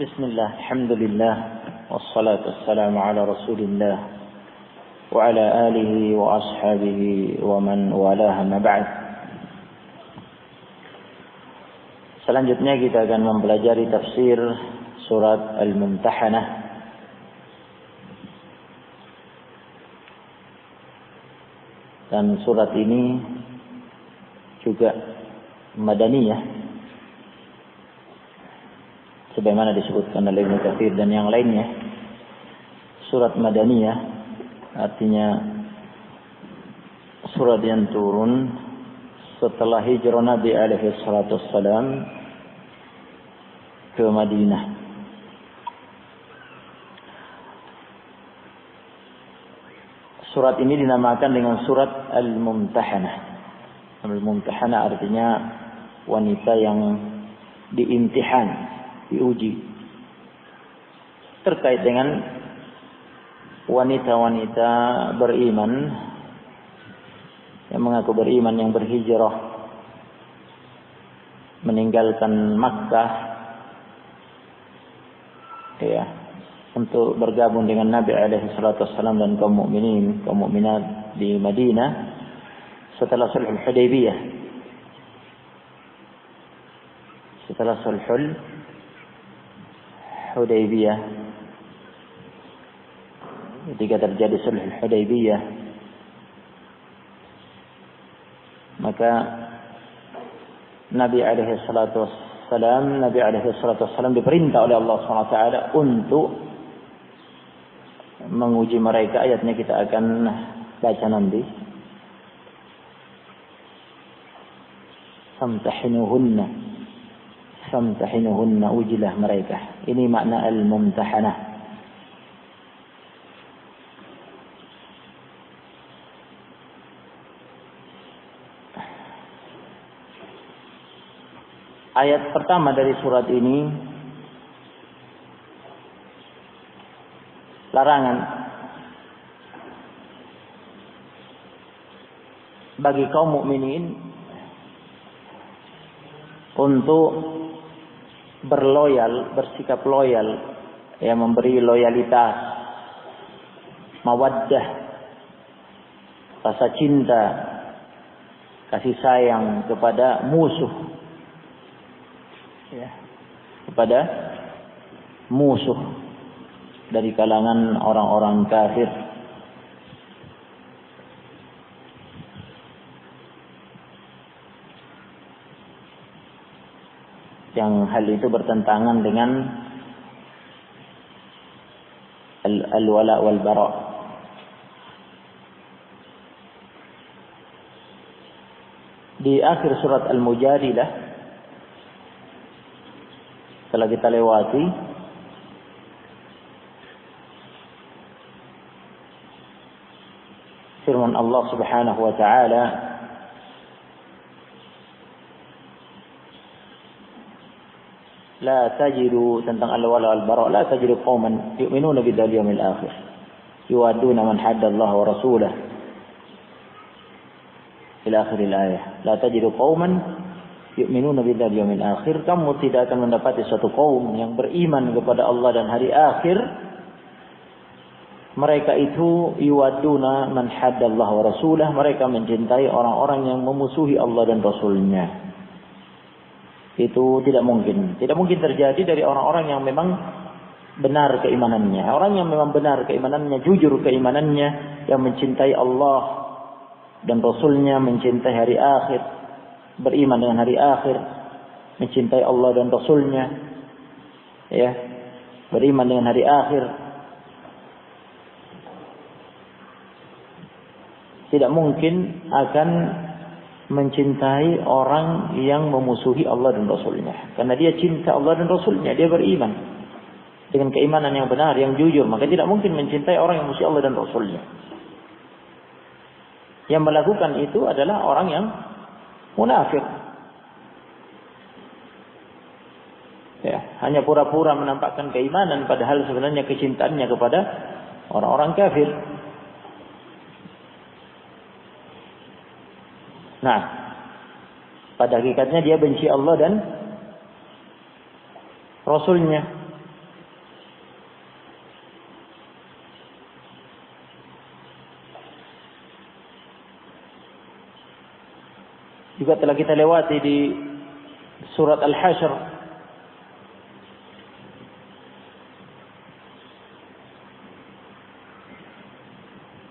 Bismillah, alhamdulillah, wassalatu wassalamu ala rasulillah wa ala alihi wa ashabihi wa man walaha ma ba'd. Selanjutnya kita akan mempelajari tafsir surat Al-Mumtahanah. Dan surat ini juga Madaniyah, sebagaimana disebutkan oleh Ibnu Katsir dan yang lainnya. Surat Madaniyah artinya surat yang turun setelah hijrah Nabi alaihi salatu wassalam ke Madinah. Surat ini dinamakan dengan surat Al-Mumtahanah. Al-Mumtahanah artinya wanita yang diimtihan, diuji, terkait dengan wanita-wanita beriman yang mengaku beriman, yang berhijrah meninggalkan Makkah ya, untuk bergabung dengan Nabi alaihi salatu wassalam dan kaum mukminin, kaum mukminat di Madinah setelah Sulhul Hudaybiyah. Setelah Sulhul Hudaybiyah, ketika terjadi Sulhul Hudaybiyah, maka Nabi alaihi salatu wassalam diperintah oleh Allah SWT untuk menguji mereka. Ayatnya kita akan baca nanti. Famtahinuhunna, ujilah mereka. Ini makna Al-Mumtahanah. Ayat pertama dari surat ini larangan bagi kaum mukminin untuk bersikap loyal, ya, memberi loyalitas, mawaddah, rasa cinta, kasih sayang kepada musuh, ya, kepada musuh dari kalangan orang-orang kafir. Yang hal itu bertentangan dengan al-wala wal bara. Di akhir surat Al-Mujadilah telah kita lewati, firman Allah Subhanahu wa taala, la tajidu, tentang al-wala wal bara, la tajidu qauman yu'minuna bidzal yawmil akhir yuwadduna man hadda Allah wa rasulahu ila akhir al-ayah. La tajidu qauman yu'minuna bidzal yawmil akhir, kamu tidak akan mendapati suatu kaum yang beriman kepada Allah dan hari akhir, mereka itu yuwadduna man hadda Allah wa rasulahu, mereka mencintai orang-orang yang memusuhi Allah dan Rasulnya. Itu tidak mungkin terjadi dari orang-orang yang memang benar keimanannya, orang yang memang benar keimanannya, jujur keimanannya, yang mencintai Allah dan Rasulnya, mencintai hari akhir, beriman dengan hari akhir, mencintai Allah dan Rasulnya, ya, beriman dengan hari akhir. Tidak mungkin akan mencintai orang yang memusuhi Allah dan Rasulnya. Karena dia cinta Allah dan Rasulnya, dia beriman dengan keimanan yang benar, yang jujur, maka tidak mungkin mencintai orang yang memusuhi Allah dan Rasulnya. Yang melakukan itu adalah orang yang munafik, ya, hanya pura-pura menampakkan keimanan, padahal sebenarnya kecintaannya kepada orang-orang kafir. Nah, pada hakikatnya dia benci Allah dan Rasulnya. juga telah kita lewati di surat Al-Hasyr.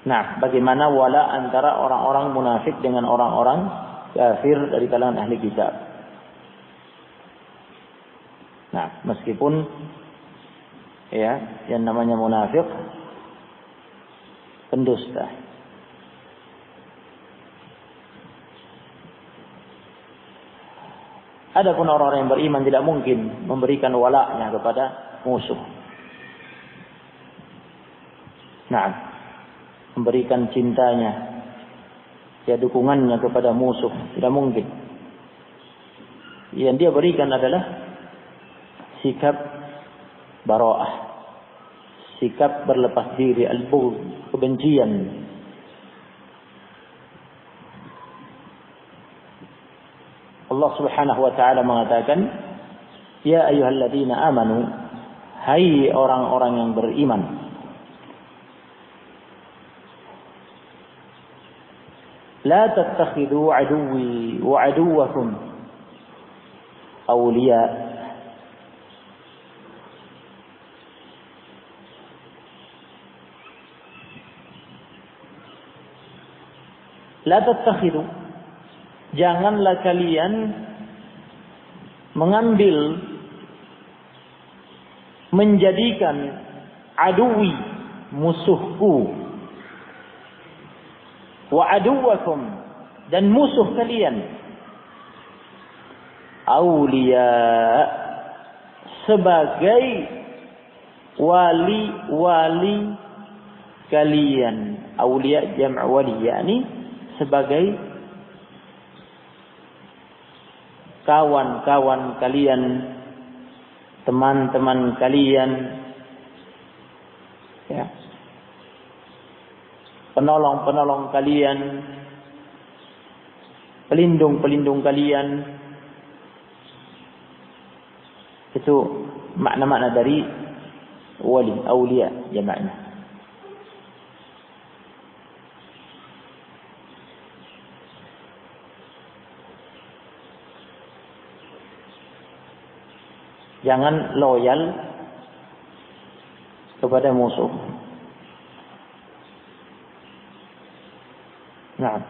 Nah, bagaimana wala antara orang-orang munafik dengan orang-orang kafir dari kalangan ahli kitab. Nah, meskipun ya, yang namanya munafik pendusta. Adapun orang-orang yang beriman tidak mungkin memberikan walaknya kepada musuh. Nah, memberikan cintanya, ya dukungannya kepada musuh, tidak mungkin. Yang dia berikan adalah sikap bara'ah, sikap berlepas diri, al-bughd, kebencian. Allah Subhanahu wa taala mengatakan, "Ya ayyuhalladzina amanu," hai orang-orang yang beriman, "la tattakhidhu aduwwi wa aduwwakum awliya." La tattakhidhu, janganlah kalian mengambil, menjadikan aduwi, musuhku, wa aduwakum, dan musuh kalian, awliya, sebagai wali-wali kalian. Awliya jam' wali, yakni sebagai kawan-kawan kalian, teman-teman kalian, ya, penolong-penolong kalian, pelindung-pelindung kalian. Itu makna-makna dari wali, awliya jamaknya. Jangan loyal kepada musuh. Nah,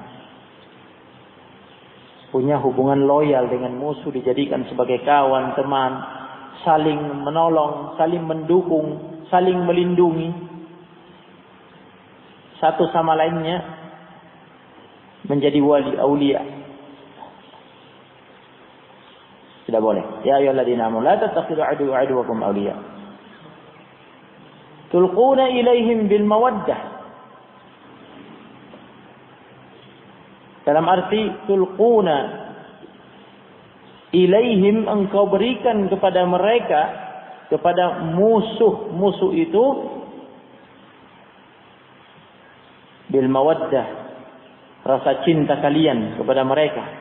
punya hubungan loyal dengan musuh, dijadikan sebagai kawan, teman, saling menolong, saling mendukung, saling melindungi satu sama lainnya, menjadi wali, aulia. Tidak boleh. Ya ayyuhalladzina amanu la tattakhidhu aduwwakum awliya tulquna ilaihim bil mawaddah. Dalam arti tulquna ilaihim, engkau berikan kepada mereka, kepada musuh-musuh itu, bil mawaddah, rasa cinta kalian kepada mereka.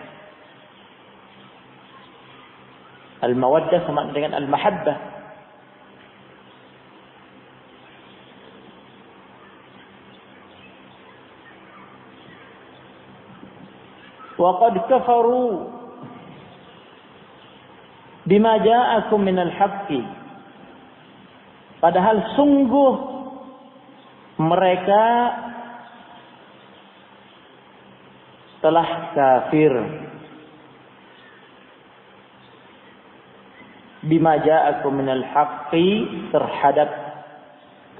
Al-mawaddah sama dengan al-mahabbah. Wa qad kafaru bima ja'akum minal haqqi. Padahal sungguh mereka telah kafir bima ja'akum minal haqqi, terhadap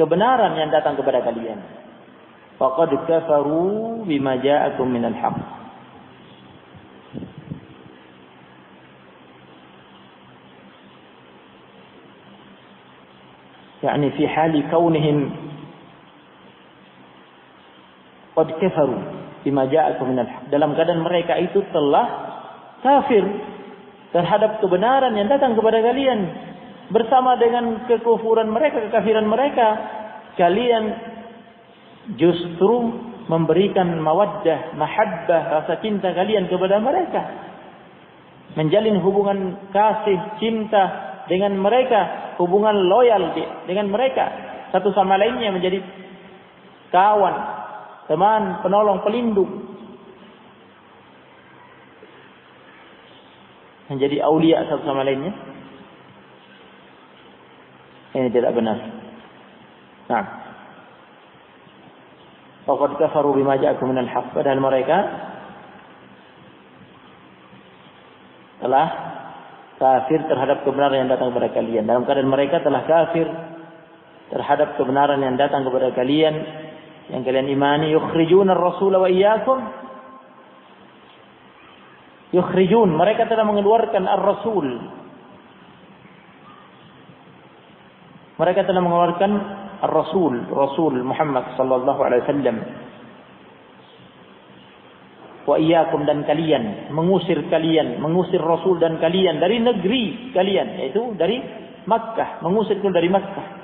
kebenaran yang datang kepada kalian. Faqad kafaru bima ja'akum minal haqq. Yani fi hali kaunihim qad kafaru bima ja'akum minal haqq, dalam keadaan mereka itu telah kafir terhadap kebenaran yang datang kepada kalian. Bersama dengan kekufuran mereka, kekafiran mereka, kalian justru memberikan mawaddah, mahabbah, rasa cinta kalian kepada mereka, menjalin hubungan kasih, cinta dengan mereka, hubungan loyal dengan mereka, satu sama lainnya, menjadi kawan, teman, penolong, pelindung. menjadi aulia satu sama lainnya. Ini tidak benar. Nah, faqad kafaru bima ja'akum minal haqq, padahal mereka telah kafir terhadap kebenaran yang datang kepada kalian. Dalam keadaan mereka telah kafir terhadap kebenaran yang datang kepada kalian, yang kalian imani. Yukhrijuna ar-rasula wa iyyakum. Yukhrijun, mereka telah mengeluarkan ar-rasul. Mereka telah mengeluarkan ar-rasul, Rasul Muhammad sallallahu alaihi wasallam. Wa iyyakum, dan kalian, mengusir Rasul dan kalian dari negeri kalian, yaitu dari Makkah, mengusir dari Makkah.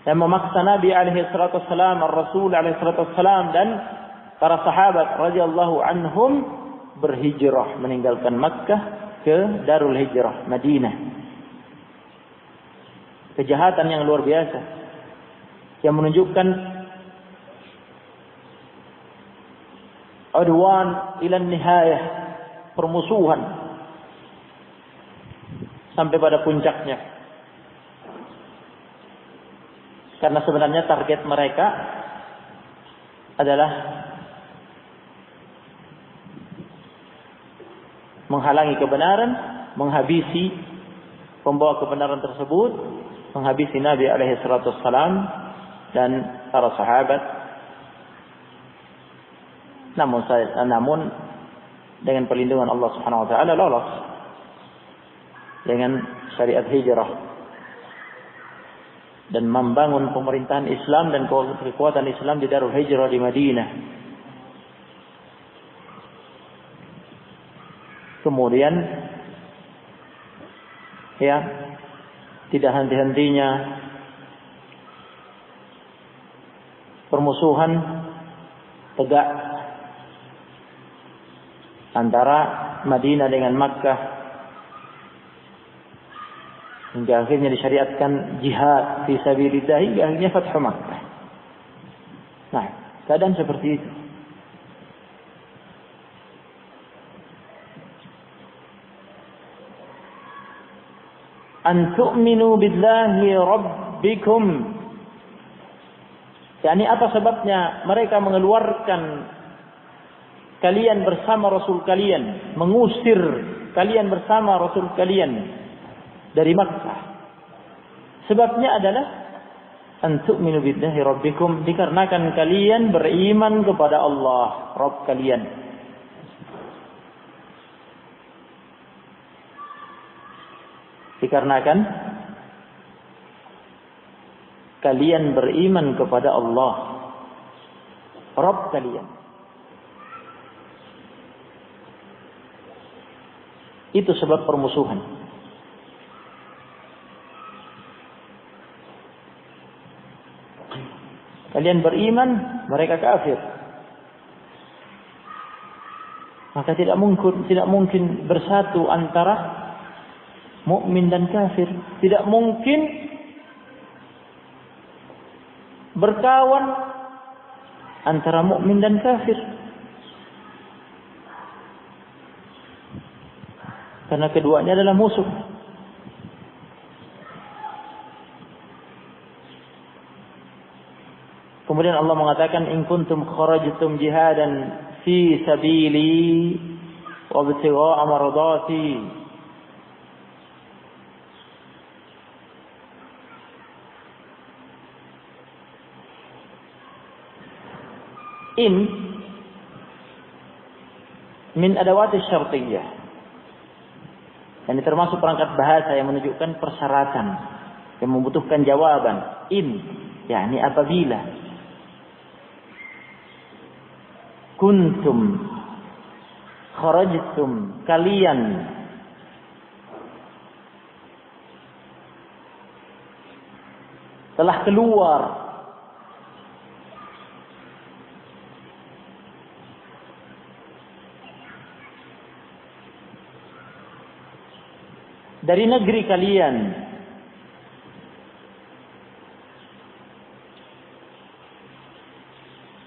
Dan memaksa Nabi alaihi salatu wassalam, ar-Rasul alaihi salatu wassalam dan para sahabat radhiyallahu anhum berhijrah meninggalkan Makkah ke Darul Hijrah, Madinah. Kejahatan yang luar biasa yang menunjukkan udwan ila nihayah, permusuhan sampai pada puncaknya. Karena sebenarnya target mereka adalah menghalangi kebenaran, menghabisi pembawa kebenaran tersebut, menghabisi Nabi alaihi salatu wassalam dan para sahabat. Namun dengan perlindungan Allah Subhanahu wa taala lolos dengan syariat hijrah dan membangun pemerintahan Islam dan kekuatan Islam di Darul Hijrah di Madinah. Kemudian ya, tidak henti-hentinya permusuhan tegak antara Madinah dengan Makkah, hingga akhirnya disyariatkan jihad fi sabilillah, hingga akhirnya Fathu Makkah. Nah, keadaan seperti itu. An tu'minu billahi rabbikum. Yani apa sebabnya mereka mengeluarkan kalian bersama Rasul kalian, mengusir kalian bersama Rasul kalian dari Makkah? Sebabnya adalah an tu'minu billahi rabbikum, dikarenakan kalian beriman kepada Allah, Rabb kalian. Dikarenakan kalian beriman kepada Allah, Rabb kalian. Itu sebab permusuhan. Kalian beriman, mereka kafir. Maka tidak mungkin bersatu antara mukmin dan kafir. Tidak mungkin berkawan antara mukmin dan kafir. Karena keduanya adalah musuh. Kemudian Allah mengatakan, in kuntum kharajtum jihadan fi sabili wa ibtigha'a mardati. In min adawat syartiyah. Ini termasuk perangkat bahasa yang menunjukkan persyaratan, yang membutuhkan jawaban. In, yakni apabila kuntum kharajtum, kalian telah keluar dari negeri kalian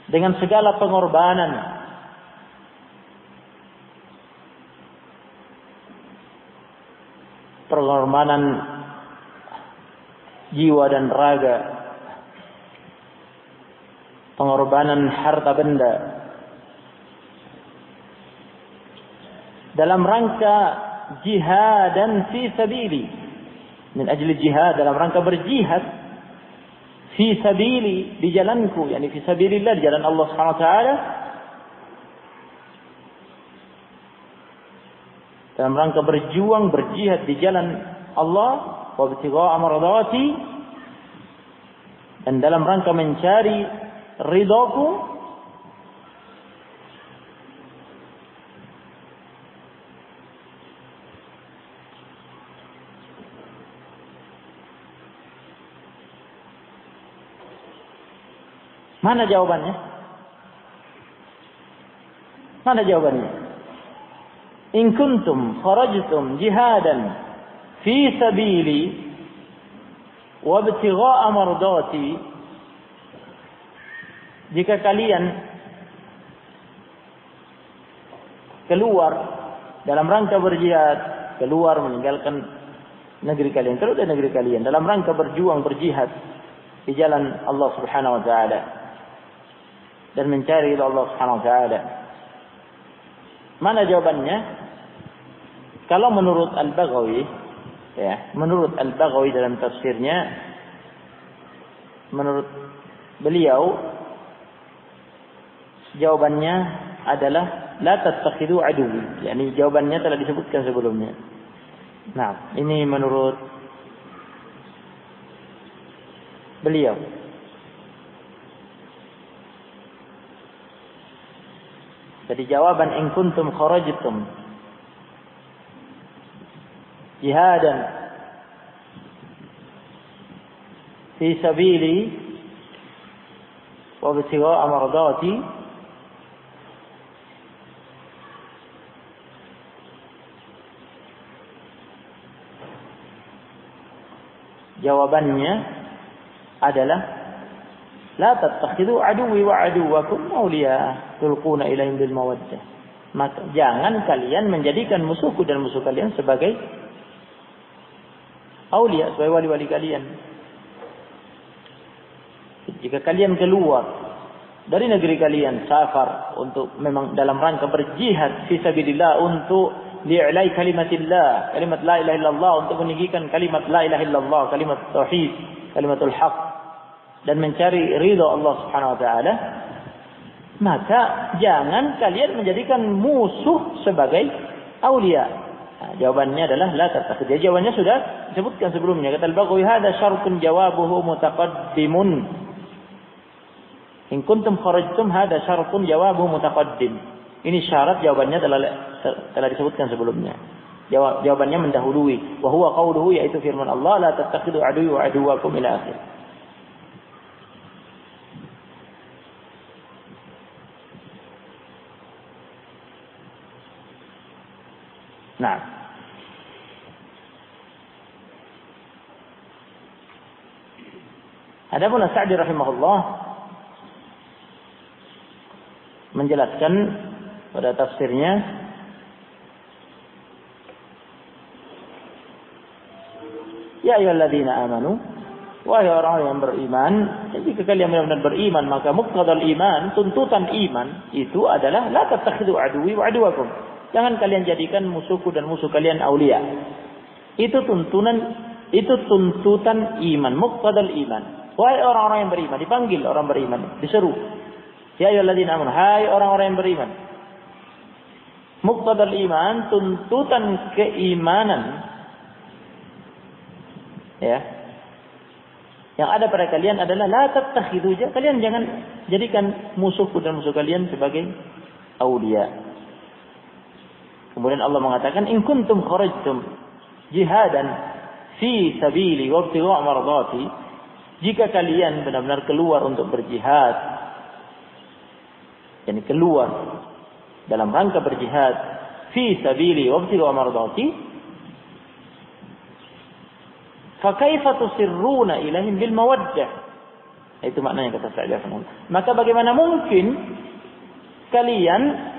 dengan segala pengorbanan pengorbanan jiwa dan raga, pengorbanan harta benda dalam rangka jihadan fi sabili, min ajli jihad, dalam rangka berjihad, fi sabili, di jalanku, yakni fi sabilillah, di jalan Allah Subhanahu wa taala, dalam rangka berjuang berjihad di jalan Allah, wa ibtigha'a mardati, dan dalam rangka mencari ridhaku, mana jawabannya? Mana jawabannya? In kuntum kharajtum jihadan fi sabili wa ibtigha'a mardati, jika kalian keluar dalam rangka berjihad, keluar meninggalkan negeri kalian, keluar dari negeri kalian dalam rangka berjuang berjihad di jalan Allah Subhanahu wa taala dan mencari ridha Allah Subhanahu wa taala. Mana jawabannya? Kalau menurut Al-Baghawi, ya, menurut Al-Baghawi dalam tafsirnya, menurut beliau jawabannya adalah la tattakhidu aduwi, yakni jawabannya telah disebutkan sebelumnya. Nah, ini menurut beliau. Jadi jawaban in kuntum kharajtum jihadan fi sabili wa ibtigha'a mardati, jawabannya adalah la tattakhidhu aduwwi wa aduwwakum awliya tulquna ilaihim bil mawaddah. Maka jangan kalian menjadikan musuhku dan musuh kalian sebagai aulia, sebagai wali-wali kalian. Jika kalian keluar dari negeri kalian, safar untuk memang dalam rangka berjihad fi sabilillah, untuk li'ilai kalimatillah, kalimat la ilaha illallah, untuk meninggikan kalimat la ilaha illallah, kalimat tauhid, kalimatul haq, dan mencari ridha Allah Subhanahu wa taala, maka jangan kalian menjadikan musuh sebagai aulia. Nah, jawabannya adalah la tattakhidh. Jawabannya sudah disebutkan sebelumnya. Kata Al-Baghawi, hada syartun jawabuhu mutaqaddimun. In kuntum kharajtum, hada syartun jawabuhu mutaqaddim. Ini syarat, jawabannya telah disebutkan sebelumnya. Jawabannya mendahului. Wa huwa qauluhu, yaitu firman Allah, la tattakhidhu aduwwi wa aduwwakum ila akhir. Nah, adapun As-Sa'di rahimahullah menjelaskan pada tafsirnya, ya ayyuhalladzina amanu, wahai orang yang beriman, jika kalian benar-benar beriman, maka muqtadal iman, tuntutan iman itu adalah la tattakhidhu aduwwi wa aduwwakum. Jangan kalian jadikan musuhku dan musuh kalian aulia. Itu tuntutan iman, muqtadal iman. Wahai orang-orang yang beriman, dipanggil orang beriman, diseru. Ya ayyuhalladzina amanu, hai orang-orang yang beriman. Muqtadal iman, tuntutan keimanan. Ya. Yang ada pada kalian adalah la tattakhidhu, kalian jangan jadikan musuhku dan musuh kalian sebagai aulia. Kemudian Allah mengatakan, in kuntum kharajtum jihadan fi sabili wa ibtigha'a mardati, jika kalian benar-benar keluar untuk berjihad, yakni keluar dalam rangka berjihad fi sabili wa ibtigha'a mardati, fa kaifa tusirruna ilaihim bil mawaddah. Itu maknanya kata Sa'di. Maka bagaimana mungkin kalian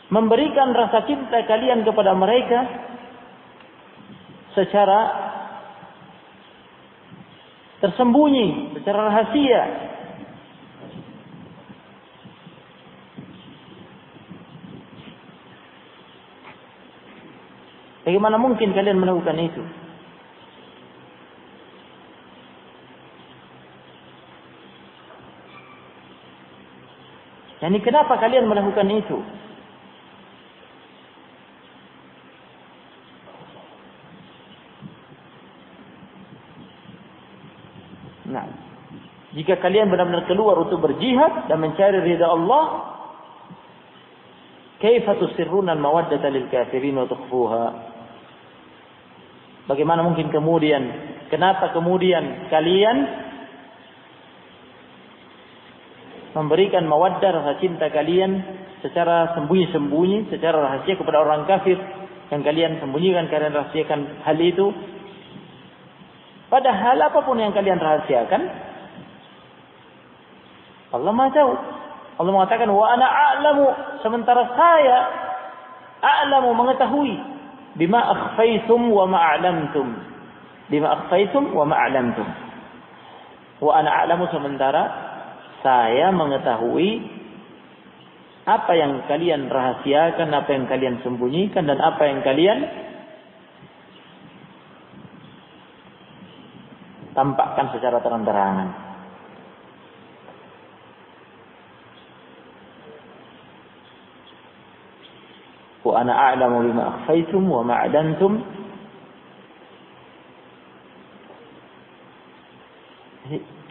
memberikan rasa cinta kalian kepada mereka secara tersembunyi, secara rahasia. Bagaimana mungkin kalian melakukan itu? Yani kenapa kalian melakukan itu? Nah, jika kalian benar-benar keluar untuk berjihad dan mencari ridha Allah, kaifa tusirruna al-mawaddata lil kafirin wa tukhfuha? Bagaimana mungkin kemudian, kenapa kemudian kalian memberikan mawaddah, rasa cinta kalian secara sembunyi-sembunyi, secara rahasia kepada orang kafir yang kalian sembunyikan, kalian rahasiakan hal itu? Padahal apapun yang kalian rahasiakan, Allah Maha tahu. Allah mengatakan, wa ana a'lamu, sementara saya a'lamu, mengetahui, bima akhfaitum wa ma'alamtum. Bima akhfaitum wa ma'alamtum. Wa ana a'lamu, sementara saya mengetahui apa yang kalian rahasiakan, apa yang kalian sembunyikan, dan apa yang kalian tampakkan secara terang-terangan. Wa ana a'lamu bima akhfaytum wa ma a'lantum.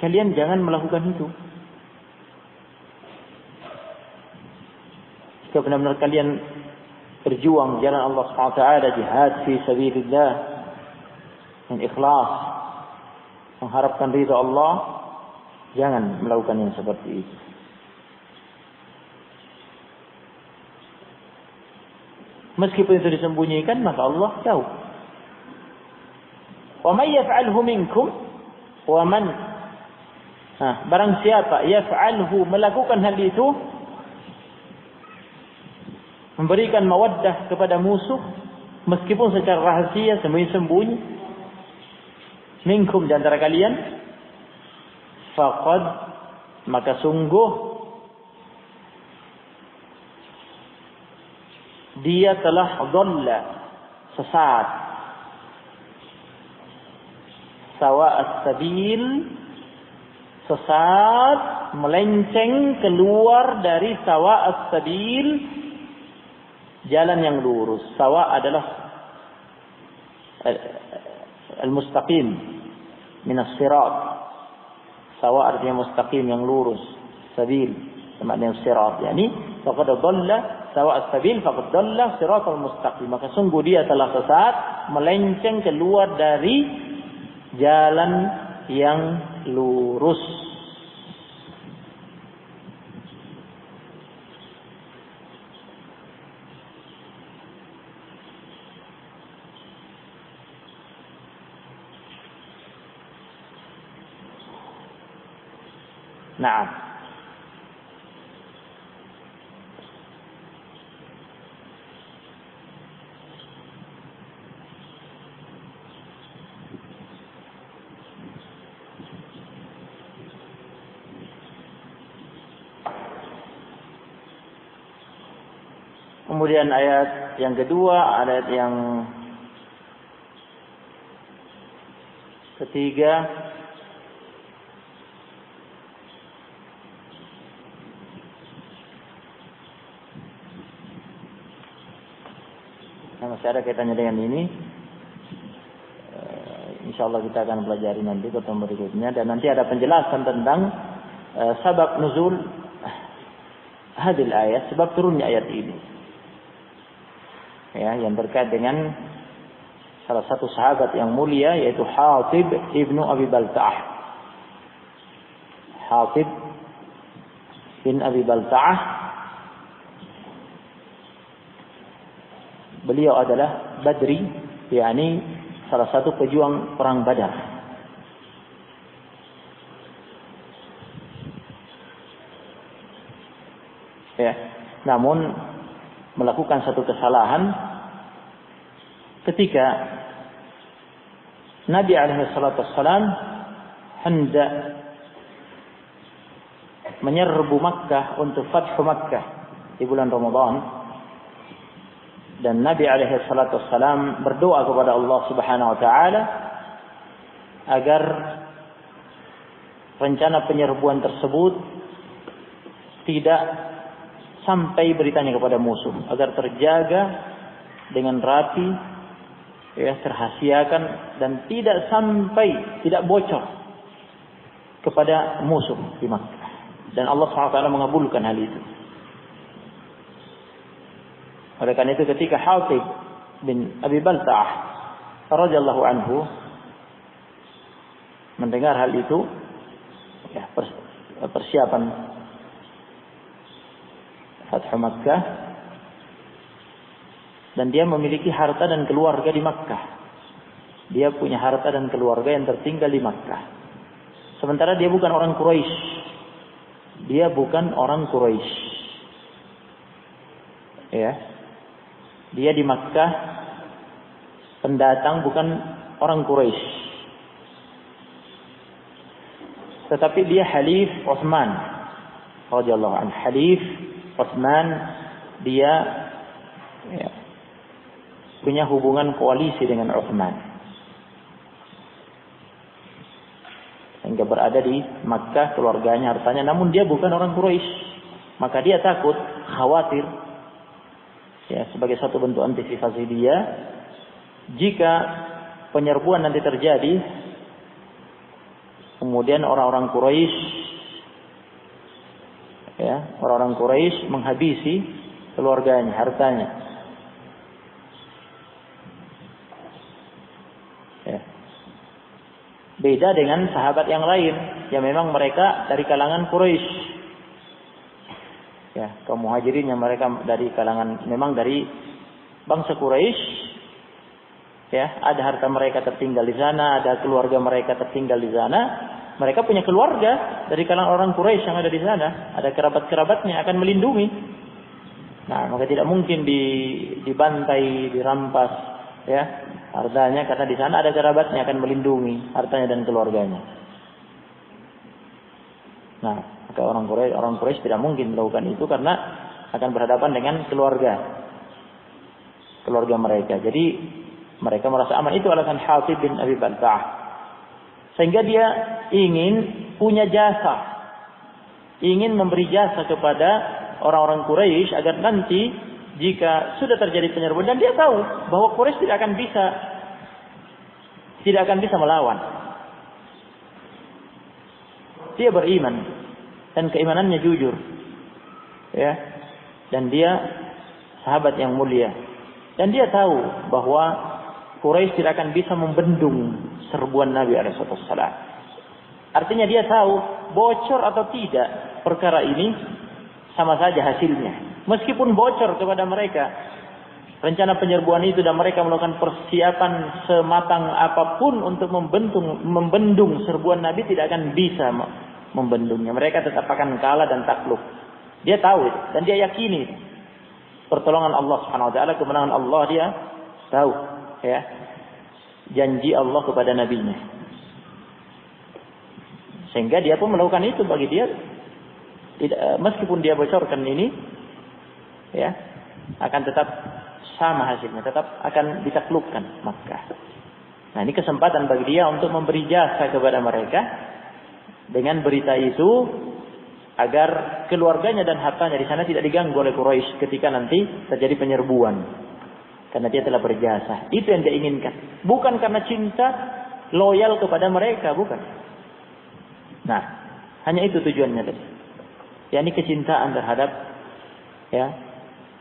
Kalian jangan melakukan itu. Jika benar-benar kalian berjuang jalan Allah Subhanahu wa taala, jihad fi sabilillah dengan ikhlas, mengharapkan ridha Allah, jangan melakukan yang seperti itu. Meskipun itu disembunyikan, maka Allah tahu. Wa may yaf'alhu minkum wa man, barang siapa yaf'alhu, melakukan hal itu, memberikan mawaddah kepada musuh meskipun secara rahasia, sembunyi-sembunyi, minkum, di antara kalian, faqad, maka sungguh dia telah dhalla, sesat, sawa'as sabil, sesat, melenceng keluar dari sawa'as sabil, jalan yang lurus. Sawa adalah al-mustaqim min as-sirat. Sawa artinya mustaqim, yang lurus. Sabil maknanya sirat. Yani faqad dhalla sawa as-sabil faqad dhalla siratal mustaqim. Maka sungguh dia telah sesat, melenceng keluar dari jalan yang lurus. Naam. Kemudian ayat yang kedua, ayat yang ketiga, masih ada kaitannya dengan ini. Insyaallah kita akan pelajari nanti pertemuan berikutnya, dan nanti ada penjelasan tentang sebab nuzul hadil ayat, sebab turunnya ayat ini. Ya, yang berkait dengan salah satu sahabat yang mulia, yaitu Hatib ibnu Abi Balta'ah. Hatib bin Abi Balta'ah, beliau adalah Badri, yakni salah satu pejuang perang Badar. Ya, namun melakukan satu kesalahan ketika Nabi SAW hendak menyerbu Makkah untuk Fathu Makkah di bulan Ramadan, dan Nabi SAW berdoa kepada Allah Subhanahu wa taala agar rencana penyerbuan tersebut tidak sampai beritanya kepada musuh, agar terjaga dengan rapi, ya, terhasiakan dan tidak bocor kepada musuh di Makkah. Dan Allah SWT mengabulkan hal itu. Oleh karena itu ketika Hatib bin Abi Balta'ah radhiyallahu anhu mendengar hal itu, ya, persiapan Fathu Makkah, dan dia memiliki harta dan keluarga di Makkah. Dia punya harta dan keluarga yang tertinggal di Makkah. Sementara dia bukan orang Quraisy. Dia bukan orang Quraisy. Ya. Dia di Makkah pendatang, bukan orang Quraisy. Tetapi dia halif Utsman radhiyallahu anhu. Halif Utsman, dia, ya, punya hubungan koalisi dengan Utsman, hingga berada di Makkah keluarganya, hartanya. Namun dia bukan orang Quraisy, maka dia takut, khawatir, ya, sebagai satu bentuk antisipasi dia, jika penyerbuan nanti terjadi, kemudian orang-orang Quraisy, ya, orang-orang Quraisy menghabisi keluarganya, hartanya. Ya. Beda dengan sahabat yang lain yang memang mereka dari kalangan Quraisy. Ya, kaum Muhajirin yang mereka dari kalangan, memang dari bangsa Quraisy. Ya, ada harta mereka tertinggal di sana, ada keluarga mereka tertinggal di sana. Mereka punya keluarga dari kalangan orang Quraisy yang ada di sana, ada kerabat-kerabatnya akan melindungi. Nah, maka tidak mungkin dibantai, dirampas, ya, hartanya, karena di sana ada kerabatnya akan melindungi hartanya dan keluarganya. Nah, maka orang Quraisy tidak mungkin melakukan itu karena akan berhadapan dengan keluarga mereka. Jadi mereka merasa aman. Itu alasan Hatib bin Abi Balta'ah, sehingga dia ingin punya jasa, ingin memberi jasa kepada orang-orang Quraisy agar nanti jika sudah terjadi penyerbuan, dan dia tahu bahwa Quraisy tidak akan bisa melawan. Dia beriman dan keimanannya jujur, ya, dan dia sahabat yang mulia, dan dia tahu bahwa Quraisy tidak akan bisa membendung serbuan Nabi SAW. Artinya dia tahu bocor atau tidak perkara ini sama saja hasilnya. Meskipun bocor kepada mereka rencana penyerbuan itu dan mereka melakukan persiapan sematang apapun untuk membendung serbuan Nabi, tidak akan bisa membendungnya. Mereka tetap akan kalah dan takluk. Dia tahu itu dan dia yakini pertolongan Allah Subhanahu wa taala, kemenangan Allah, dia tahu, ya, janji Allah kepada nabinya. Sehingga dia pun melakukan itu. Bagi dia tidak, meskipun dia bocorkan ini, ya, akan tetap sama hasilnya, tetap akan ditaklukkan Makkah. Nah, ini kesempatan bagi dia untuk memberi jasa kepada mereka dengan berita itu, agar keluarganya dan hartanya di sana tidak diganggu oleh Quraisy ketika nanti terjadi penyerbuan. Karena dia telah berjasa. Itu yang dia inginkan. Bukan karena cinta loyal kepada mereka, bukan. Nah, hanya itu tujuannya tadi. yakni kecintaan terhadap, ya,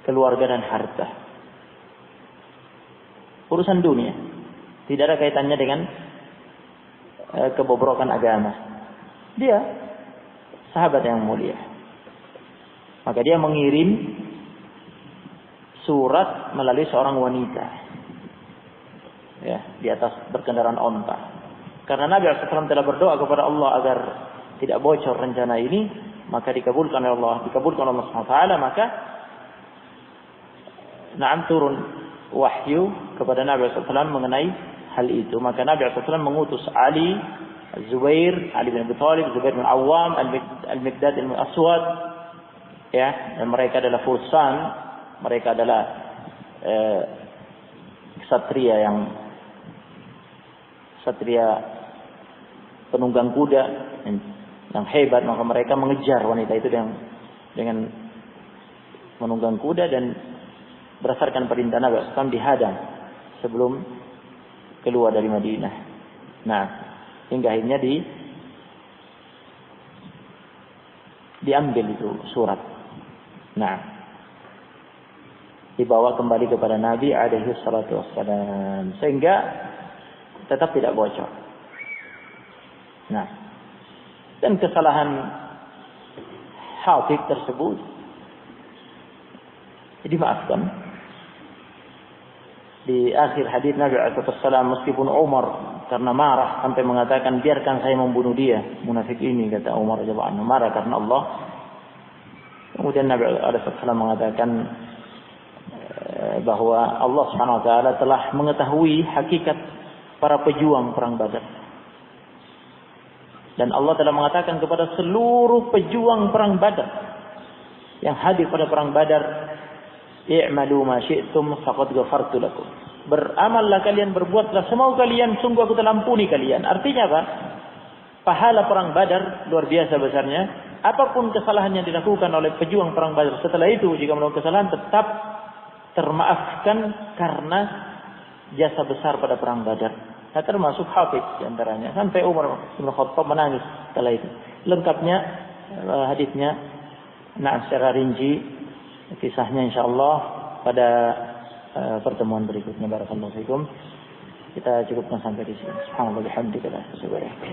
keluarga dan harta. Urusan dunia tidak ada kaitannya dengan kebobrokan agama. Dia sahabat yang mulia. Maka dia mengirim surat melalui seorang wanita, ya, di atas berkendaraan onta. Karena Nabi SAW telah berdoa kepada Allah agar tidak bocor rencana ini, maka dikabulkan oleh Allah, SWT. Maka turun wahyu kepada Nabi SAW mengenai hal itu. Maka Nabi SAW mengutus Ali, Zubair, Ali bin Abi Thalib, Zubair bin Awam, Al-Miqdad bin Aswad, ya, dan mereka adalah fursan, mereka adalah ksatria penunggang kuda yang hebat. Maka mereka mengejar wanita itu dengan menunggang kuda, dan berdasarkan perintah Nabi SAW dihadang sebelum keluar dari Madinah. Nah, hingga akhirnya diambil itu surat. Nah, dibawa kembali kepada Nabi alaihi salatu wassalam, sehingga tetap tidak bocor. Nah, dan kesalahan Hatib tersebut dimaafkan. Di akhir hadis Nabi SAW, meskipun Umar karena marah sampai mengatakan biarkan saya membunuh dia, munafik ini, kata Umar radhiyallahu anhu, marah karena Allah. Kemudian Nabi SAW mengatakan bahwa Allah Subhanahu wa taala telah mengetahui hakikat para pejuang perang Badar. Dan Allah telah mengatakan kepada seluruh pejuang perang Badar yang hadir pada perang Badar, i'malu ma syi'tum faqad ghafartu lakum. Beramallah kalian, berbuatlah semau kalian, sungguh aku telah ampuni kalian. Artinya apa? Pahala perang Badar luar biasa besarnya. Apapun kesalahan yang dilakukan oleh pejuang perang Badar setelah itu, jika melakukan kesalahan, tetap termaafkan karena jasa besar pada perang Badar. Nah, termasuk Hafiz diantaranya. Sampai Umar bin Khattab menangis setelah itu. Lengkapnya hadisnya, secara rinci kisahnya insyaallah pada pertemuan berikutnya. Barakallahu fikum. Kita cukupkan sampai di sini. Subhanallah bihamdika la ilaha illa anta.